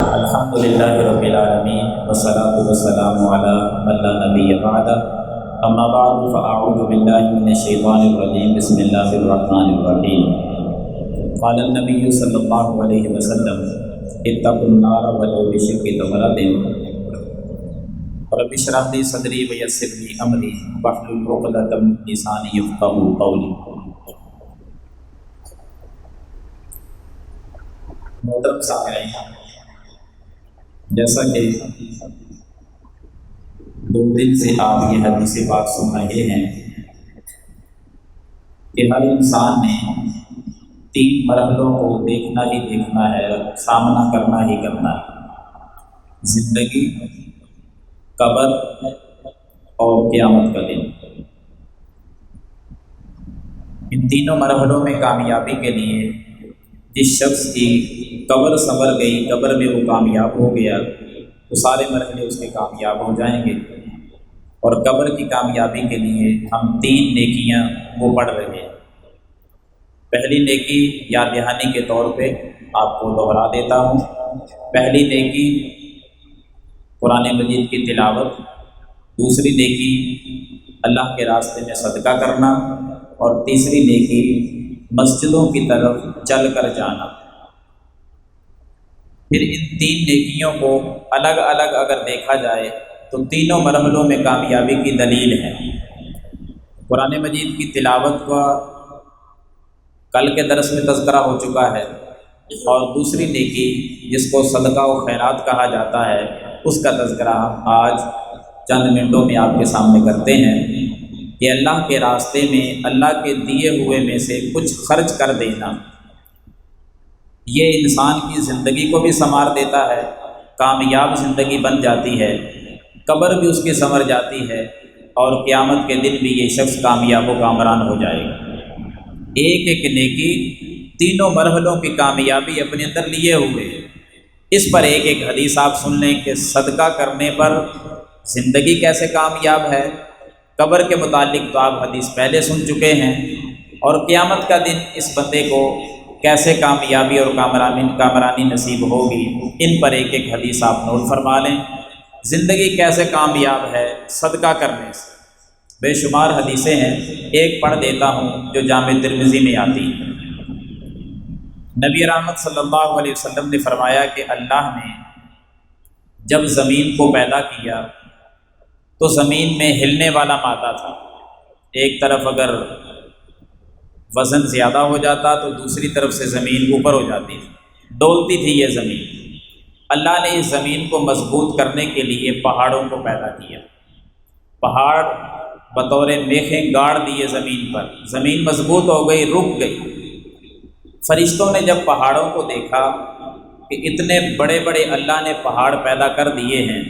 الحمدللہ رب العالمین والصلاة والسلام علی من لا نبی بعدہ اما بعد فاعوذ باللہ من الشیطان الرجیم بسم اللہ الرحمن الرحیم قال النبی صلی اللہ علیہ وسلم اتقوا النار ولو بشق تمرۃ رب اشرح لی صدری ویسر لی امری واحلل عقدۃ من لسانی یفقهوا قولی۔ محترم سامعین، جیسا کہ 2 دن سے آپ یہ حدیث پاک سن رہے ہیں کہ ہر انسان نے 3 مرحلوں کو دیکھنا ہی دیکھنا ہے، سامنا کرنا ہی کرنا ہے: زندگی، قبر اور قیامت کا دن۔ ان تینوں مرحلوں میں کامیابی کے لیے جس شخص کی قبر سنور گئی، قبر میں وہ کامیاب ہو گیا، تو سارے مرحلے اس کے کامیاب ہو جائیں گے۔ اور قبر کی کامیابی کے لیے ہم 3 نیکیاں وہ پڑھ رہے ہیں۔ پہلی نیکی یاد دہانی کے طور پہ آپ کو دوہرا دیتا ہوں۔ پہلی نیکی قرآن مجید کی تلاوت، دوسری نیکی اللہ کے راستے میں صدقہ کرنا، اور تیسری نیکی مسجدوں کی طرف چل کر جانا۔ پھر ان 3 نیکیوں کو الگ الگ اگر دیکھا جائے تو تینوں مرحلوں میں کامیابی کی دلیل ہے۔ قرآن مجید کی تلاوت کا کل کے درس میں تذکرہ ہو چکا ہے، اور دوسری نیکی جس کو صدقہ و خیرات کہا جاتا ہے، اس کا تذکرہ ہم آج چند منٹوں میں آپ کے سامنے کرتے ہیں کہ اللہ کے راستے میں اللہ کے دیے ہوئے میں سے کچھ خرچ کر دینا، یہ انسان کی زندگی کو بھی سنوار دیتا ہے، کامیاب زندگی بن جاتی ہے، قبر بھی اس کی سنور جاتی ہے، اور قیامت کے دن بھی یہ شخص کامیاب و کامران ہو جائے گا۔ ایک ایک نیکی تینوں مرحلوں کی کامیابی اپنے اندر لیے ہوئے۔ اس پر ایک ایک حدیث آپ سن لیں کہ صدقہ کرنے پر زندگی کیسے کامیاب ہے، قبر کے متعلق تو آپ حدیث پہلے سن چکے ہیں، اور قیامت کا دن اس بندے کو کیسے کامیابی اور کامرانی نصیب ہوگی، ان پر ایک ایک حدیث آپ نوٹ فرما لیں۔ زندگی کیسے کامیاب ہے؟ صدقہ کرنے سے۔ بے شمار حدیثیں ہیں، ایک پڑھ دیتا ہوں جو جامع ترمذی میں آتی ہے۔ نبی رحمت صلی اللہ علیہ وسلم نے فرمایا کہ اللہ نے جب زمین کو پیدا کیا تو زمین میں ہلنے والا مادہ تھا۔ ایک طرف اگر وزن زیادہ ہو جاتا تو دوسری طرف سے زمین اوپر ہو جاتی تھی، ڈولتی تھی یہ زمین۔ اللہ نے اس زمین کو مضبوط کرنے کے لیے پہاڑوں کو پیدا کیا۔ پہاڑ بطور میخیں گاڑ دیے زمین پر، زمین مضبوط ہو گئی، رک گئی۔ فرشتوں نے جب پہاڑوں کو دیکھا کہ اتنے بڑے بڑے اللہ نے پہاڑ پیدا کر دیے ہیں،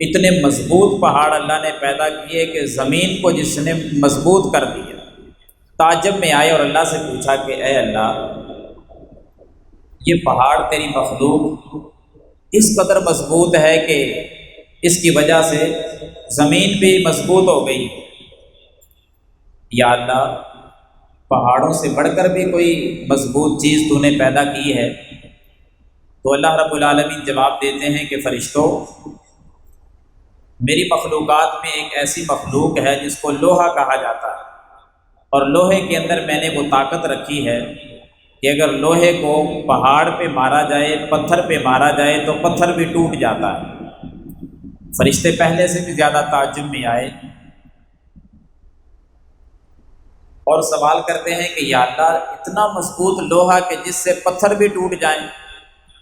اتنے مضبوط پہاڑ اللہ نے پیدا کیے کہ زمین کو جس نے مضبوط کر دیا، تعجب میں آئے اور اللہ سے پوچھا کہ اے اللہ، یہ پہاڑ تیری مخلوق اس قدر مضبوط ہے کہ اس کی وجہ سے زمین بھی مضبوط ہو گئی، یا اللہ پہاڑوں سے بڑھ کر بھی کوئی مضبوط چیز تو نے پیدا کی ہے؟ تو اللہ رب العالمین جواب دیتے ہیں کہ فرشتوں، میری مخلوقات میں ایک ایسی مخلوق ہے جس کو لوہا کہا جاتا ہے، اور لوہے کے اندر میں نے وہ طاقت رکھی ہے کہ اگر لوہے کو پہاڑ پہ مارا جائے، پتھر پہ مارا جائے تو پتھر بھی ٹوٹ جاتا ہے۔ فرشتے پہلے سے بھی زیادہ تعجب میں آئے اور سوال کرتے ہیں کہ یا اللہ، اتنا مضبوط لوہا کہ جس سے پتھر بھی ٹوٹ جائیں،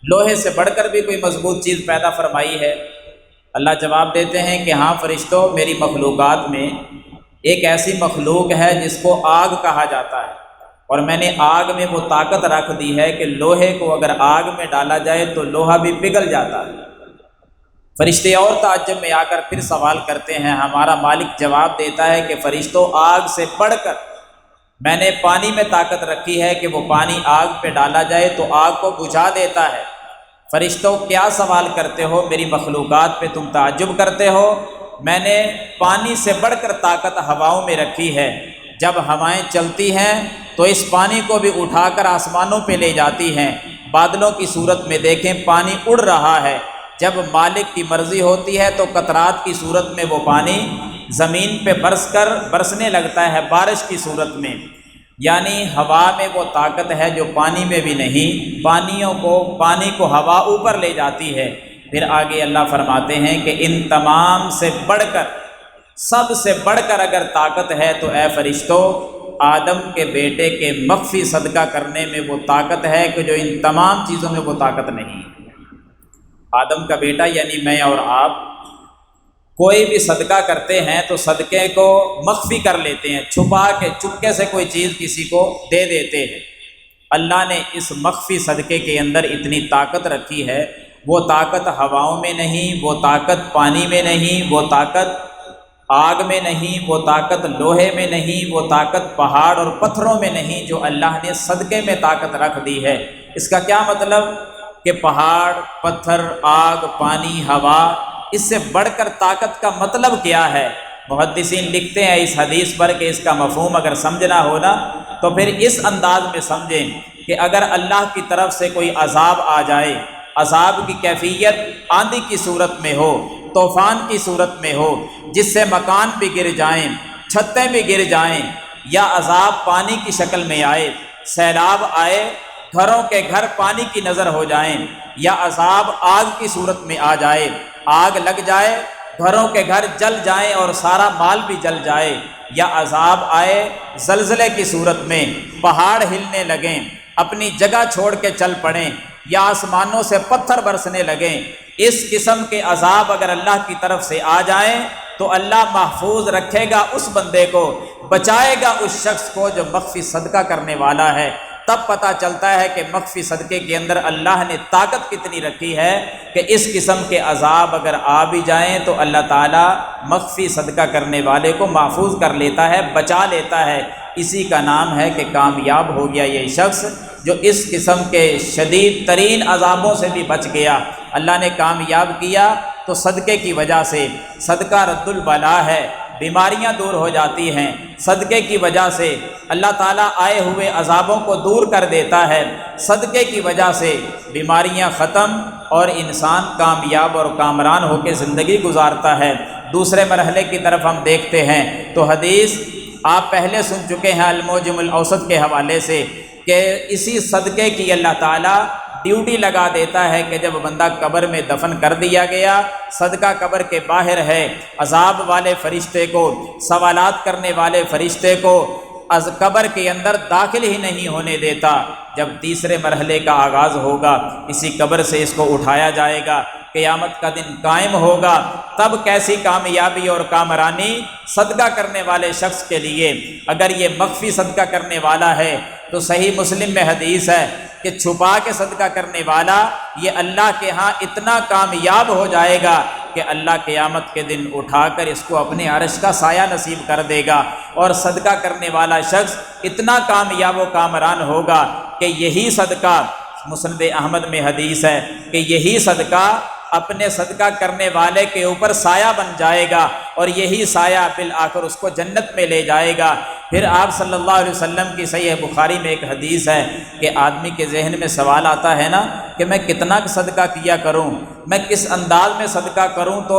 لوہے سے بڑھ کر بھی کوئی مضبوط چیز پیدا فرمائی ہے؟ اللہ جواب دیتے ہیں کہ ہاں فرشتوں، میری مخلوقات میں ایک ایسی مخلوق ہے جس کو آگ کہا جاتا ہے، اور میں نے آگ میں وہ طاقت رکھ دی ہے کہ لوہے کو اگر آگ میں ڈالا جائے تو لوہا بھی پگھل جاتا ہے۔ فرشتے اور تعجب میں آ کر پھر سوال کرتے ہیں، ہمارا مالک جواب دیتا ہے کہ فرشتوں، آگ سے بڑھ کر میں نے پانی میں طاقت رکھی ہے کہ وہ پانی آگ پہ ڈالا جائے تو آگ کو بجھا دیتا ہے۔ فرشتوں، کیا سوال کرتے ہو؟ میری مخلوقات پہ تم تعجب کرتے ہو؟ میں نے پانی سے بڑھ کر طاقت ہواؤں میں رکھی ہے، جب ہوائیں چلتی ہیں تو اس پانی کو بھی اٹھا کر آسمانوں پہ لے جاتی ہیں، بادلوں کی صورت میں دیکھیں پانی اڑ رہا ہے، جب مالک کی مرضی ہوتی ہے تو قطرات کی صورت میں وہ پانی زمین پہ برسنے لگتا ہے بارش کی صورت میں۔ یعنی ہوا میں وہ طاقت ہے جو پانی میں بھی نہیں، پانی کو ہوا اوپر لے جاتی ہے۔ پھر آگے اللہ فرماتے ہیں کہ ان تمام سے بڑھ کر، سب سے بڑھ کر اگر طاقت ہے تو اے فرشتوں، آدم کے بیٹے کے مخفی صدقہ کرنے میں وہ طاقت ہے کہ جو ان تمام چیزوں میں وہ طاقت نہیں۔ آدم کا بیٹا یعنی میں اور آپ کوئی بھی صدقہ کرتے ہیں تو صدقے کو مخفی کر لیتے ہیں، چھپا کے چپکے سے کوئی چیز کسی کو دے دیتے ہیں۔ اللہ نے اس مخفی صدقے کے اندر اتنی طاقت رکھی ہے، وہ طاقت ہواؤں میں نہیں، وہ طاقت پانی میں نہیں، وہ طاقت آگ میں نہیں، وہ طاقت لوہے میں نہیں، وہ طاقت پہاڑ اور پتھروں میں نہیں، جو اللہ نے صدقے میں طاقت رکھ دی ہے۔ اس کا کیا مطلب کہ پہاڑ، پتھر، آگ، پانی، ہوا، اس سے بڑھ کر طاقت کا مطلب کیا ہے؟ محدثین لکھتے ہیں اس حدیث پر کہ اس کا مفہوم اگر سمجھنا ہو نا تو پھر اس انداز میں سمجھیں کہ اگر اللہ کی طرف سے کوئی عذاب آ جائے، عذاب کی کیفیت آندھی کی صورت میں ہو، طوفان کی صورت میں ہو، جس سے مکان بھی گر جائیں، چھتیں بھی گر جائیں، یا عذاب پانی کی شکل میں آئے، سیلاب آئے، گھروں کے گھر پانی کی نظر ہو جائیں، یا عذاب آگ کی صورت میں آ جائے، آگ لگ جائے، گھروں کے گھر جل جائیں اور سارا مال بھی جل جائے، یا عذاب آئے زلزلے کی صورت میں، پہاڑ ہلنے لگیں، اپنی جگہ چھوڑ کے چل پڑیں، یا آسمانوں سے پتھر برسنے لگیں، اس قسم کے عذاب اگر اللہ کی طرف سے آ جائیں تو اللہ محفوظ رکھے گا اس بندے کو، بچائے گا اس شخص کو جو مخفی صدقہ کرنے والا ہے۔ تب پتہ چلتا ہے کہ مخفی صدقے کے اندر اللہ نے طاقت کتنی رکھی ہے کہ اس قسم کے عذاب اگر آ بھی جائیں تو اللہ تعالیٰ مخفی صدقہ کرنے والے کو محفوظ کر لیتا ہے، بچا لیتا ہے۔ اسی کا نام ہے کہ کامیاب ہو گیا یہ شخص جو اس قسم کے شدید ترین عذابوں سے بھی بچ گیا۔ اللہ نے کامیاب کیا تو صدقے کی وجہ سے، صدقہ رد البلا ہے، بیماریاں دور ہو جاتی ہیں، صدقے کی وجہ سے اللہ تعالیٰ آئے ہوئے عذابوں کو دور کر دیتا ہے، صدقے کی وجہ سے بیماریاں ختم اور انسان کامیاب اور کامران ہو کے زندگی گزارتا ہے۔ دوسرے مرحلے کی طرف ہم دیکھتے ہیں تو حدیث آپ پہلے سن چکے ہیں الموجم الاوسط کے حوالے سے کہ اسی صدقے کی اللہ تعالیٰ ڈیوٹی لگا دیتا ہے کہ جب بندہ قبر میں دفن کر دیا گیا، صدقہ قبر کے باہر ہے، عذاب والے فرشتے کو، سوالات کرنے والے فرشتے کو از قبر کے اندر داخل ہی نہیں ہونے دیتا۔ جب تیسرے مرحلے کا آغاز ہوگا، اسی قبر سے اس کو اٹھایا جائے گا، قیامت کا دن قائم ہوگا، تب کیسی کامیابی اور کامرانی صدقہ کرنے والے شخص کے لیے۔ اگر یہ مخفی صدقہ کرنے والا ہے تو صحیح مسلم میں حدیث ہے کہ چھپا کے صدقہ کرنے والا یہ اللہ کے ہاں اتنا کامیاب ہو جائے گا کہ اللہ قیامت کے دن اٹھا کر اس کو اپنے عرش کا سایہ نصیب کر دے گا، اور صدقہ کرنے والا شخص اتنا کامیاب و کامران ہوگا کہ یہی صدقہ، مسند احمد میں حدیث ہے کہ یہی صدقہ اپنے صدقہ کرنے والے کے اوپر سایہ بن جائے گا، اور یہی سایہ بالآخر اس کو جنت میں لے جائے گا۔ پھر آپ صلی اللہ علیہ وسلم کی صحیح بخاری میں ایک حدیث ہے کہ آدمی کے ذہن میں سوال آتا ہے نا کہ میں کتنا صدقہ کیا کروں، میں کس انداز میں صدقہ کروں تو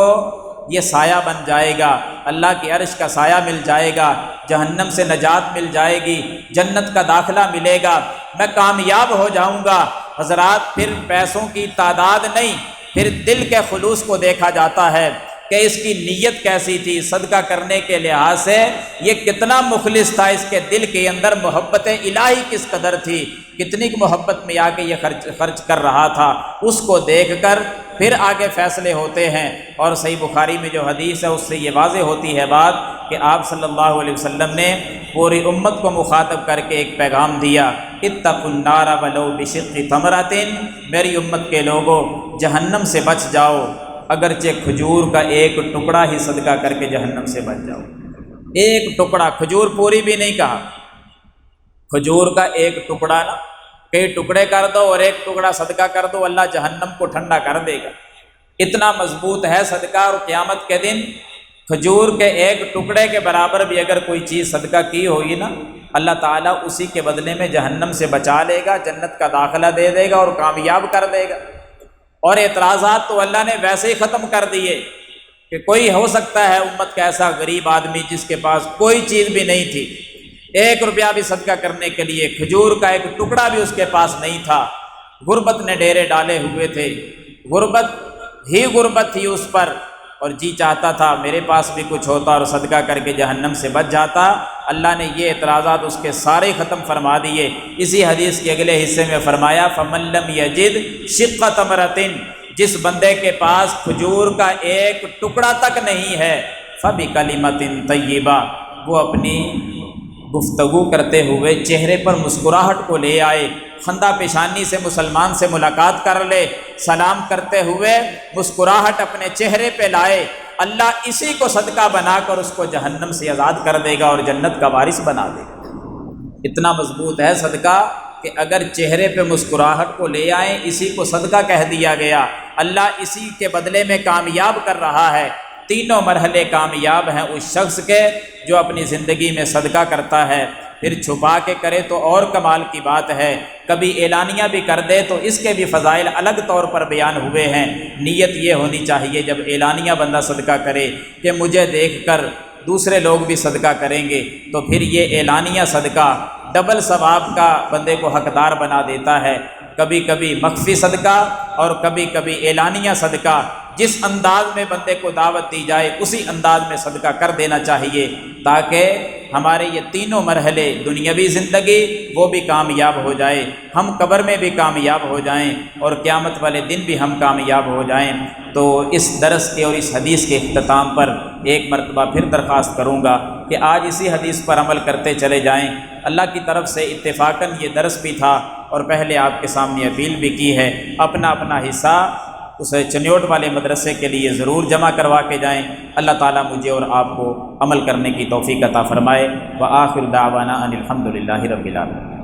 یہ سایہ بن جائے گا، اللہ کے عرش کا سایہ مل جائے گا، جہنم سے نجات مل جائے گی، جنت کا داخلہ ملے گا، میں کامیاب ہو جاؤں گا۔ حضرات، پھر پیسوں کی تعداد نہیں، پھر دل کے خلوص کو دیکھا جاتا ہے کہ اس کی نیت کیسی تھی، صدقہ کرنے کے لحاظ سے یہ کتنا مخلص تھا، اس کے دل کے اندر محبت الہی کس قدر تھی، کتنی محبت میں آ کے یہ خرچ کر رہا تھا، اس کو دیکھ کر پھر آگے فیصلے ہوتے ہیں۔ اور صحیح بخاری میں جو حدیث ہے اس سے یہ واضح ہوتی ہے بات کہ آپ صلی اللہ علیہ وسلم نے پوری امت کو مخاطب کر کے ایک پیغام دیا، اتقوا النار ولو بشق تمرۃ، میری امت کے لوگوں جہنم سے بچ جاؤ، اگرچہ کھجور کا ایک ٹکڑا ہی صدقہ کر کے جہنم سے بچ جاؤ۔ ایک ٹکڑا، کھجور پوری بھی نہیں کہا، کھجور کا ایک ٹکڑا نا، کئی ٹکڑے کر دو اور ایک ٹکڑا صدقہ کر دو، اللہ جہنم کو ٹھنڈا کر دے گا، اتنا مضبوط ہے صدقہ۔ اور قیامت کے دن کھجور کے ایک ٹکڑے کے برابر بھی اگر کوئی چیز صدقہ کی ہوگی نا، اللہ تعالیٰ اسی کے بدلے میں جہنم سے بچا لے گا، جنت کا داخلہ دے دے گا اور کامیاب کر دے گا۔ اور اعتراضات تو اللہ نے ویسے ہی ختم کر دیے کہ کوئی ہو سکتا ہے امت کا ایسا غریب آدمی جس کے پاس کوئی چیز بھی نہیں تھی، 1 روپیہ بھی صدقہ کرنے کے لیے کھجور کا 1 ٹکڑا بھی اس کے پاس نہیں تھا، غربت نے ڈیرے ڈالے ہوئے تھے، غربت ہی غربت تھی اس پر، اور جی چاہتا تھا میرے پاس بھی کچھ ہوتا اور صدقہ کر کے جہنم سے بچ جاتا۔ اللہ نے یہ اعتراضات اس کے سارے ختم فرما دیے۔ اسی حدیث کے اگلے حصے میں فرمایا فَمَن لَّمْ يَجِدْ شِقَّ تَمْرَةٍ، جس بندے کے پاس کھجور کا 1 ٹکڑا تک نہیں ہے، فَبِكَلِمَةٍ طَيِّبَةٍ، وہ اپنی گفتگو کرتے ہوئے چہرے پر مسکراہٹ کو لے آئے، خندہ پیشانی سے مسلمان سے ملاقات کر لے، سلام کرتے ہوئے مسکراہٹ اپنے چہرے پہ لائے، اللہ اسی کو صدقہ بنا کر اس کو جہنم سے آزاد کر دے گا اور جنت کا وارث بنا دے گا۔ اتنا مضبوط ہے صدقہ کہ اگر چہرے پہ مسکراہٹ کو لے آئیں، اسی کو صدقہ کہہ دیا گیا، اللہ اسی کے بدلے میں کامیاب کر رہا ہے۔ تینوں مرحلے کامیاب ہیں اس شخص کے جو اپنی زندگی میں صدقہ کرتا ہے، پھر چھپا کے کرے تو اور کمال کی بات ہے، کبھی اعلانیہ بھی کر دے تو اس کے بھی فضائل الگ طور پر بیان ہوئے ہیں۔ نیت یہ ہونی چاہیے جب اعلانیہ بندہ صدقہ کرے کہ مجھے دیکھ کر دوسرے لوگ بھی صدقہ کریں گے، تو پھر یہ اعلانیہ صدقہ ڈبل ثواب کا بندے کو حقدار بنا دیتا ہے۔ کبھی کبھی مخفی صدقہ اور کبھی کبھی اعلانیہ صدقہ، جس انداز میں بندے کو دعوت دی جائے اسی انداز میں صدقہ کر دینا چاہیے، تاکہ ہمارے یہ تینوں مرحلے، دنیاوی زندگی وہ بھی کامیاب ہو جائے، ہم قبر میں بھی کامیاب ہو جائیں اور قیامت والے دن بھی ہم کامیاب ہو جائیں۔ تو اس درس کے اور اس حدیث کے اختتام پر ایک مرتبہ پھر درخواست کروں گا کہ آج اسی حدیث پر عمل کرتے چلے جائیں۔ اللہ کی طرف سے اتفاقاً یہ درس بھی تھا اور پہلے آپ کے سامنے اپیل بھی کی ہے، اپنا اپنا حصہ اس چنیوٹ والے مدرسے کے لیے ضرور جمع کروا کے جائیں۔ اللہ تعالیٰ مجھے اور آپ کو عمل کرنے کی توفیق عطا فرمائے۔ وآخر دعوانا ان الحمد للہ رب العالمین۔